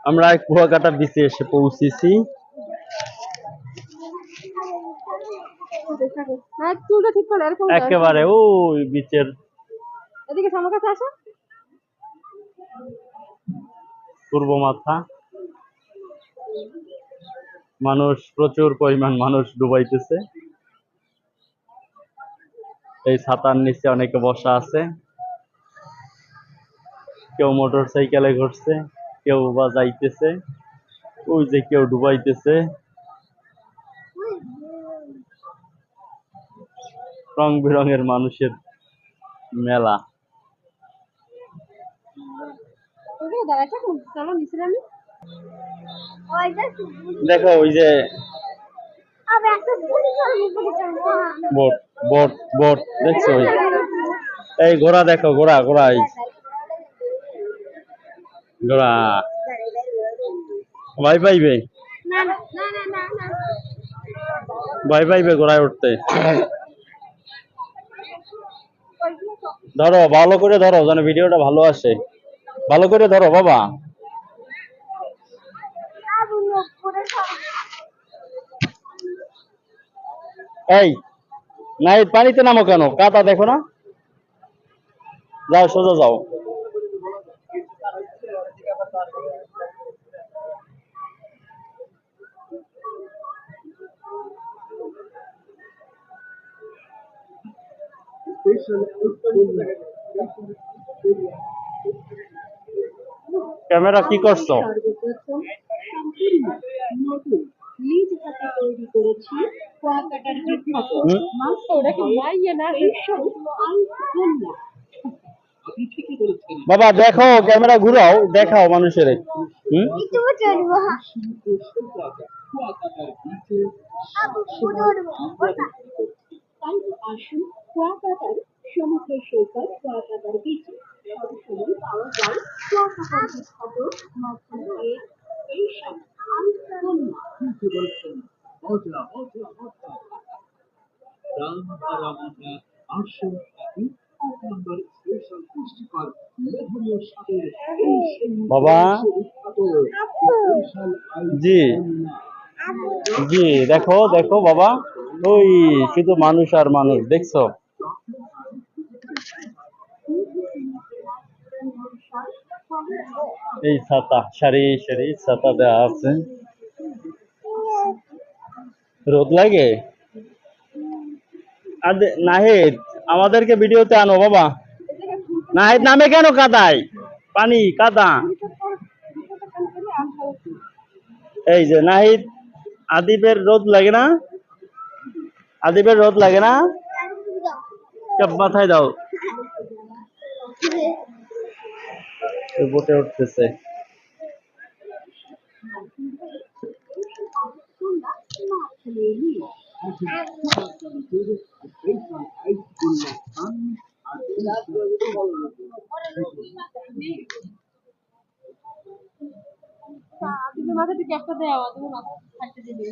আমরা কুয়াকাটা বিচে এসে পৌঁছেছি। একেবারে ওই বিচের পূর্ব মাথা। মানুষ, প্রচুর পরিমাণ মানুষ ডুবাইতেছে। এই ছাতার নিচে অনেকে বসা আছে, কেউ মোটর সাইকেলে ঘুরছে, কেউ বা যাইতেছে, ওই যে কেউ ডুবাইতেছে। রং বেরঙের মানুষের মেলা। দেখো ওই যে বোট বোট বোট দেখছো, এই ঘোড়া দেখো, ঘোড়া ঘোড়া, এই ঘোড়া ভয় পাইবে, ভয় পাইবে ঘোড়ায় উঠতে। ধরো, ভালো করে ধরো যেন ভিডিওটা ভালো আসে, ভালো করে ধরো বাবা। এই নাই, পানিতে নামো কেন? কাদা দেখো না, যাও সোজা যাও। ক্যামেরা কি করছো? বাবা দেখো, ক্যামেরা ঘুরাও, দেখাও মানুষের। সমুদ্র সৈকত কুয়াকাটার বিচে সবসময় পাওয়া যায় কুয়াকাটার বিখ্যাত মৎস্যের এই সব বাবা। জি জি, দেখো দেখো বাবা, ওই শুধু মানুষ আর মানুষ, দেখছো? এই ছাতা, সারি সারি ছাতা দেওয়া আছে। রোদ লাগে। নাহিদ, আমাদেরকে ভিডিওতে আনো বাবা। নাহিদ নামে কেন কাদায়? পানি কাদা। এই যে নাহিদ, আদিবের রোদ লাগে না? আদিবের রোদ লাগে না? মাথায় দাও। বোটে উঠতেছে। মাথা থেকে একটা দেওয়া, তুমি মাথা থাকতে দিবে।